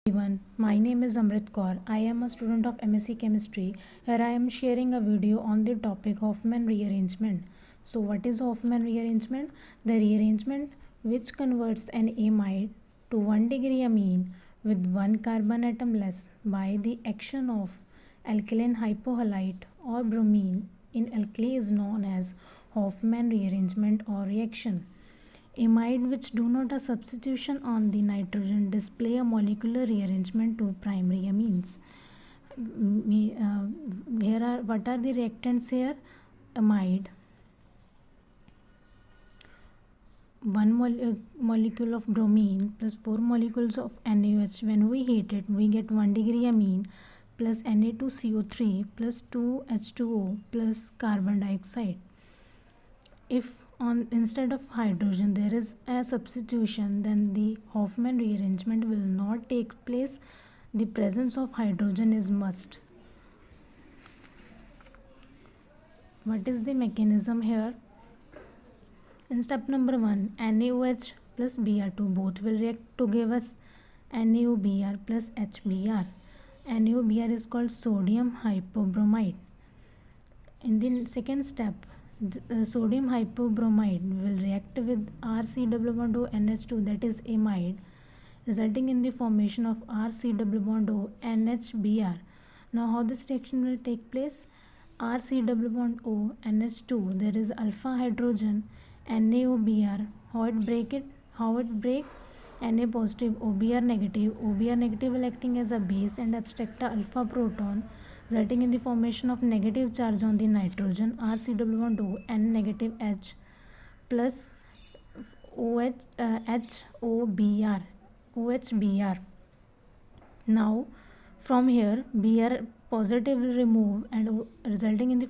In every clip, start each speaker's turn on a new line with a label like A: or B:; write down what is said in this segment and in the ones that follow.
A: Everyone, my name is Amrit Kaur. I am a student of MSc Chemistry. Here I am sharing a video on the topic Hofmann rearrangement. So what is Hofmann rearrangement? The rearrangement which converts an amide to 1 degree amine with 1 carbon atom less by the action of alkaline hypohalite or bromine in alkali is known as Hofmann rearrangement or reaction. Amide which do not a substitution on the nitrogen display a molecular rearrangement to primary amines. What are the reactants here? Amide, one molecule of bromine plus 4 molecules of NaOH. When we heat it, we get 1 degree amine plus Na2CO3 plus 2H2O plus carbon dioxide. If instead of hydrogen there is a substitution, then the Hofmann rearrangement will not take place. The presence of hydrogen is must. What is the mechanism here? In step number 1, NaOH plus Br2 both will react to give us NaOBr plus HBr. NaOBr is called sodium hypobromide. In the second step, sodium hypobromide will react with RC-double-bond-O NH2, that is amide, resulting in the formation of RC-double-bond-O NHBr. Now how this reaction will take place? RC-double-bond-O NH2, there is alpha hydrogen NaOBr. How it break? Na positive OBr negative. OBr negative will acting as a base and abstract a alpha proton, resulting in the formation of negative charge on the nitrogen RC-double-bond-O N negative H plus OHBr. Now from here Br positive will remove and resulting in the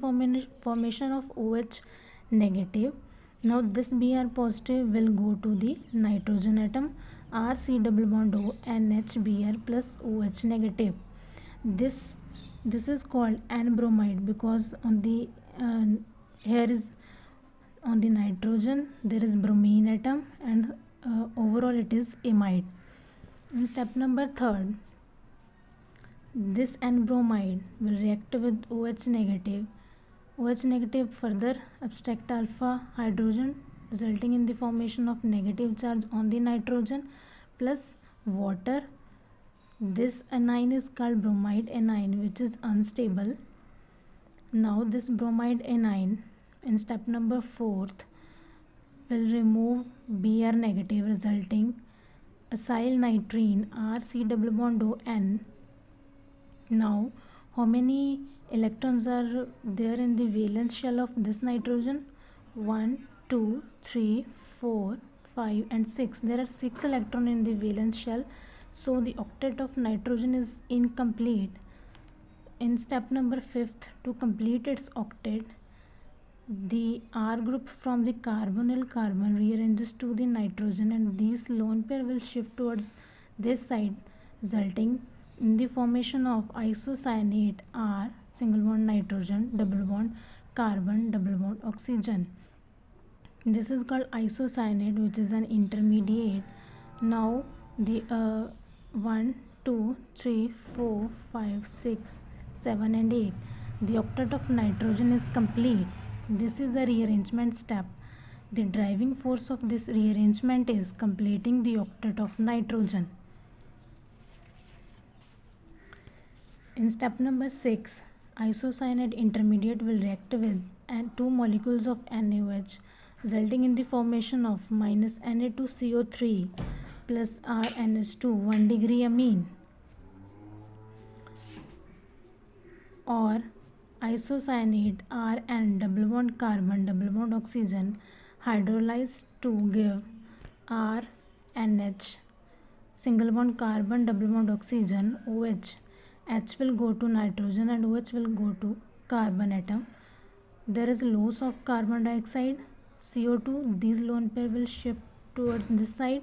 A: formation of OH negative. Now this Br positive will go to the nitrogen atom RC-double-bond-O NHBr plus OH negative. This is called N-bromide because on the here is on the nitrogen there is bromine atom and overall it is amide. In step number 3, this N-bromide will react with OH negative. OH negative further abstract alpha hydrogen, resulting in the formation of negative charge on the nitrogen plus water. This anion is called bromide anion, which is unstable. Now this bromide anion in step number 4 will remove Br negative, resulting acyl nitrene RC-double-bond-O N. Now how many electrons are there in the valence shell of this nitrogen? 1, 2, 3, 4, 5 and 6. There are 6 electrons in the valence shell, so the octet of nitrogen is incomplete. In step number 5, to complete its octet, the R group from the carbonyl carbon rearranges to the nitrogen and these lone pair will shift towards this side, resulting in the formation of isocyanate R single bond nitrogen double bond carbon double bond oxygen. This is called isocyanate, which is an intermediate. Now the 1, 2, 3, 4, 5, 6, 7 and 8, the octet of nitrogen is complete. This is a rearrangement step. The driving force of this rearrangement is completing the octet of nitrogen. In step number 6, isocyanate intermediate will react with 2 molecules of NaOH, resulting in the formation of minus Na2CO3 plus RNH2 1 degree amine, or isocyanate Rn double bond carbon double bond oxygen hydrolyzed to give RNH single bond carbon double bond oxygen OH. H will go to nitrogen and OH will go to carbon atom. There is loss of carbon dioxide, CO2. These lone pair will shift towards this side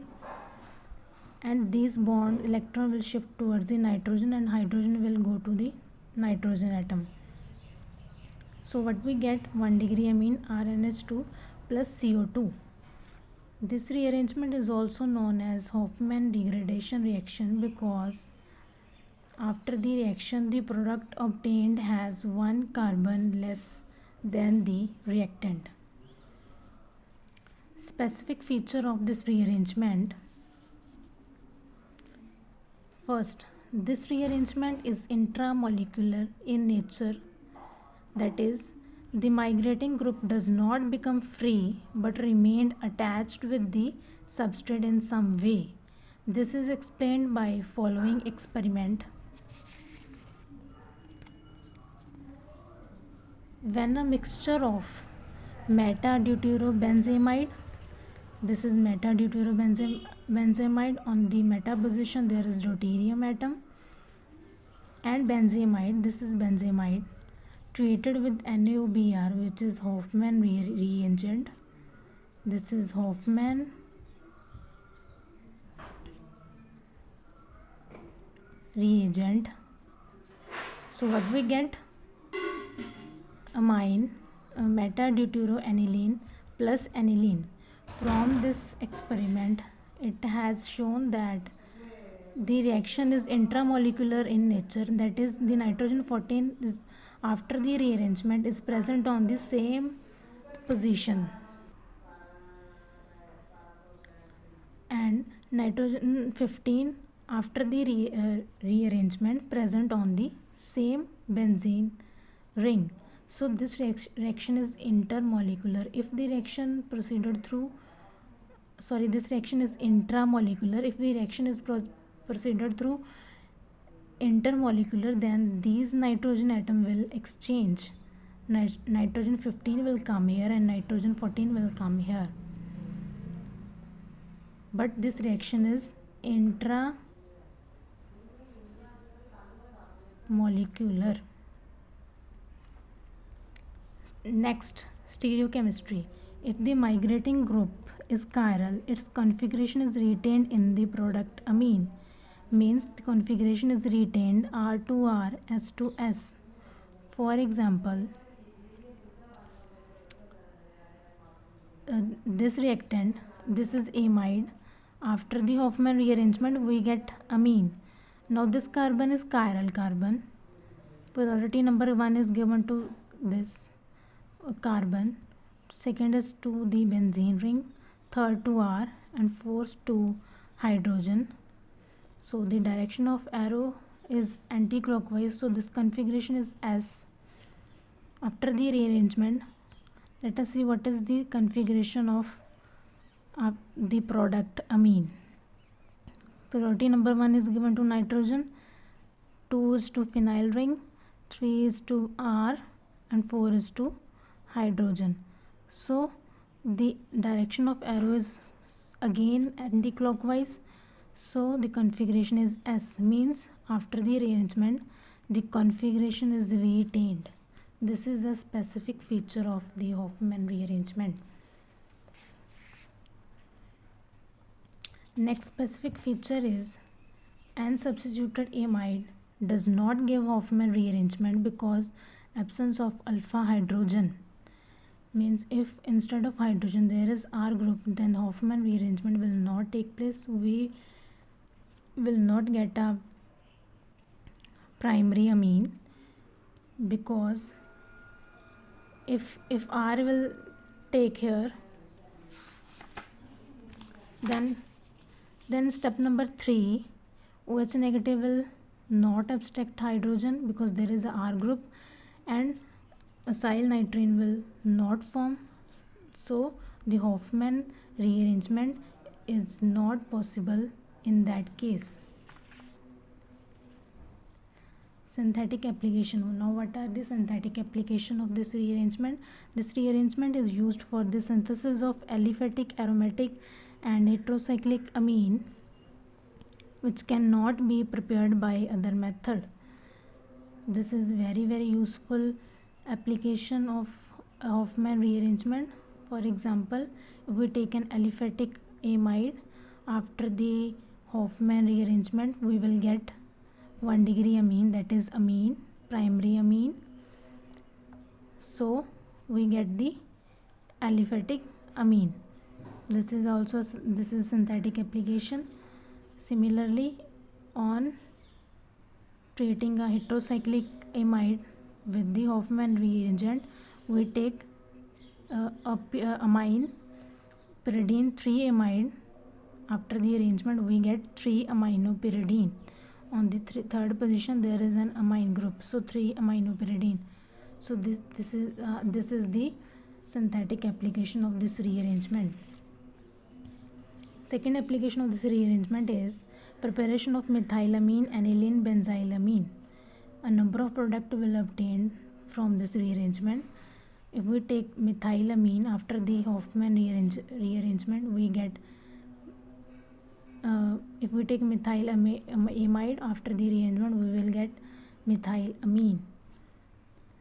A: and these bond electron will shift towards the nitrogen and hydrogen will go to the nitrogen atom. So what we get? 1 degree amine RNH2 plus CO2. This rearrangement is also known as Hofmann degradation reaction because After the reaction, the product obtained has one carbon less than the reactant. Specific feature of this rearrangement. First, this rearrangement is intramolecular in nature. That is, the migrating group does not become free but remained attached with the substrate in some way. This is explained by following experiment. When a mixture of meta-deuterobenzamide, this is meta-deuterobenzamide, on the meta position there is deuterium atom, and benzamide, this is benzamide, treated with NaOBr, which is Hofmann reagent. This is Hofmann reagent. So what we get? Amine, meta-deuteroaniline plus aniline. From this experiment, it has shown that the reaction is intramolecular in nature. That is, the nitrogen 14 is, after the rearrangement, is present on the same position, and nitrogen 15 after the rearrangement present on the same benzene ring. So this reaction is intermolecular. If the reaction proceeded through, this reaction is intramolecular. If the reaction is proceeded through intermolecular, then these nitrogen atom will exchange. Nitrogen 15 will come here and nitrogen 14 will come here. But this reaction is intramolecular. Next, stereochemistry. If the migrating group is chiral, its configuration is retained in the product amine. Means the configuration is retained R2R S2S. For example, this reactant, this is amide. After the Hofmann rearrangement, we get amine. Now this carbon is chiral carbon. Priority number 1 is given to this carbon, second is to the benzene ring, third to R, and fourth to hydrogen. So the direction of arrow is anti-clockwise, so this configuration is S. After the rearrangement, let us see what is the configuration of the product amine. Priority number 1 is given to nitrogen, 2 is to phenyl ring, 3 is to R, and 4 is to hydrogen. So the direction of arrow is again anti-clockwise, so the configuration is S. Means after the rearrangement, the configuration is retained. This is a specific feature of the Hofmann rearrangement. Next specific feature is unsubstituted amide does not give Hofmann rearrangement because absence of alpha hydrogen. Means if instead of hydrogen there is R group, then Hofmann rearrangement will not take place. We will not get a primary amine, because if R will take here, then step number 3, OH negative will not abstract hydrogen because there is a R group, and acyl nitrene will not form. So the Hofmann rearrangement is not possible in that case. Synthetic application. Now what are the synthetic application of this rearrangement? This rearrangement is used for the synthesis of aliphatic, aromatic and heterocyclic amine, which cannot be prepared by other method. This is very useful application of Hofmann rearrangement. For example, if we take an aliphatic amide, after the Hofmann rearrangement we will get 1 degree amine, that is amine, primary amine. So we get the aliphatic amine. This is synthetic application. Similarly, on treating a heterocyclic amide with the Hofmann reagent, we take amine pyridine 3 amide. After the arrangement, we get 3 aminopyridine. On the third position, there is an amine group, so 3 aminopyridine. So this is the synthetic application of this rearrangement. Second application of this rearrangement is preparation of methylamine aniline benzylamine. A number of products will obtain from this rearrangement. If we take methylamine after the Hofmann rearrangement, we get if we take methylamide after the rearrangement, we will get methylamine.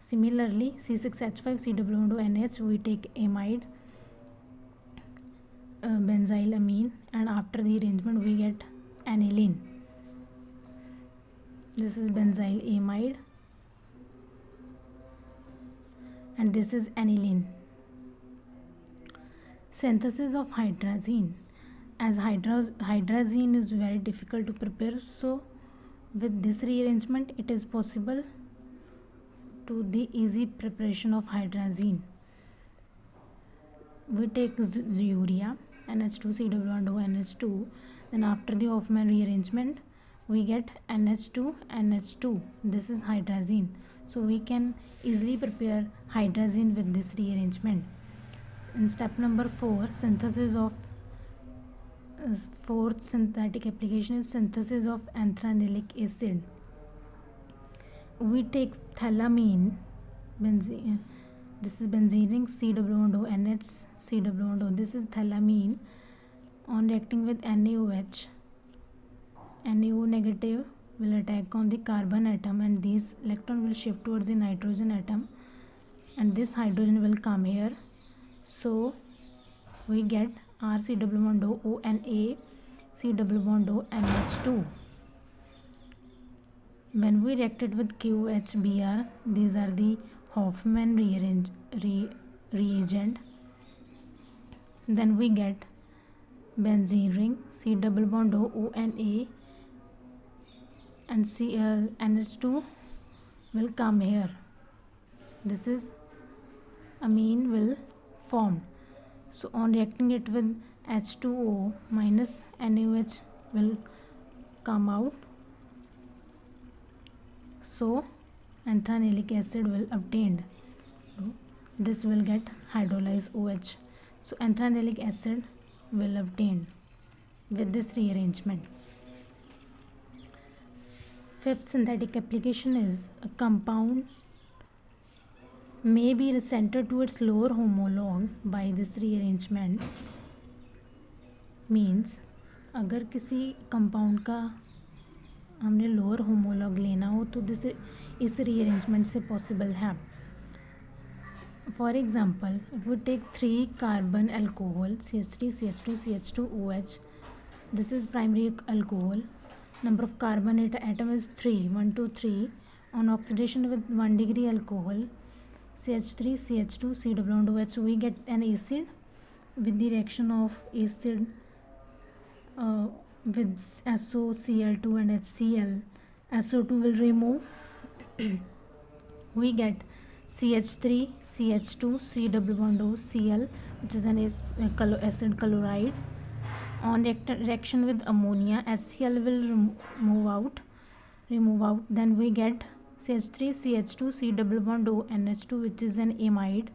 A: Similarly, C6H5COO-NH, we take amide benzylamine, and after the arrangement we get aniline. This is benzyl amide and this is aniline. Synthesis of hydrazine. As hydrazine is very difficult to prepare, so with this rearrangement it is possible to the easy preparation of hydrazine. We take urea NH2COO-NH2, then after the Hofmann rearrangement we get NH2NH2. This is hydrazine, so we can easily prepare hydrazine with this rearrangement. In step number 4, synthesis of fourth synthetic application is synthesis of anthranic acid. We take phthalamine, this is benzene COO-NH, COO. This is phthalamine. On reacting with NaOH, NaO negative will attack on the carbon atom and these electron will shift towards the nitrogen atom and this hydrogen will come here. So we get RC-O-Na, COO-NH2. When we reacted with KOH-Br, these are the Hofmann reagent. Then we get benzene ring, C-O-O-Na, and NH2 will come here. This is amine will form. So on reacting it with H2O minus NaOH will come out. So anthranic acid will obtained. This will get hydrolyzed OH. So anthranic acid will obtained with this rearrangement. Fifth synthetic application is a compound may be centered to its lower homologue by this rearrangement. Means अगर किसी compound का हमने lower homologue लेना हो तो this इस rearrangement से possible है. For example, if we take 3 carbon alcohol CH3 CH2 CH2OH, this is primary alcohol. Number of carbon atom is 3, 1 2 3. On oxidation with 1 degree alcohol CH3 CH2 COO-OH, we get an acid. With the reaction of acid with SOCl2 and HCl, SO2 will remove. We get CH3 CH2 COO-Cl, which is an acid chloride. On reaction with ammonia, HCl will remove out. Then we get CH3 CH2 COO-NH2, which is an amide.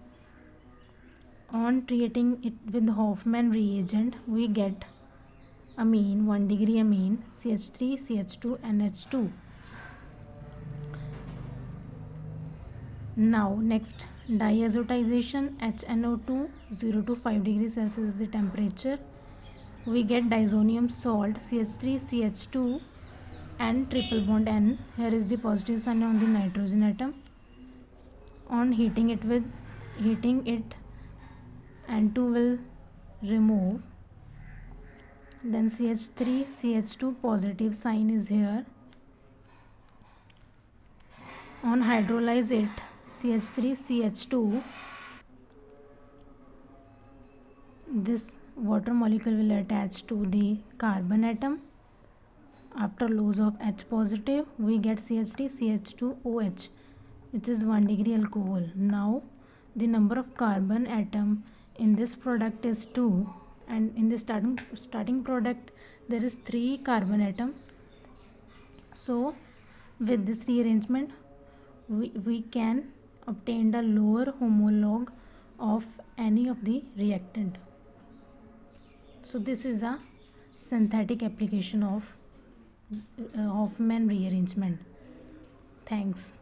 A: On treating it with Hofmann reagent, we get amine, 1 degree amine, CH3 CH2 NH2. Now next, diazotization. HNO2, 0 to 5 degrees Celsius is the temperature. We get disonium salt CH3 CH2 and triple bond N. Here is the positive sign on the nitrogen atom. On heating it, N2 will remove. Then CH3 CH2 positive sign is here. On hydrolyze it, CH3 CH2, this water molecule will attach to the carbon atom. after loss of H positive we get CH3 CH2OH, which is 1 degree alcohol. Now the number of carbon atom in this product is 2, and in the starting product there is 3 carbon atom. So with this rearrangement we can obtain the lower homologue of any of the reactant. So this is a synthetic application of Hofmann rearrangement. Thanks.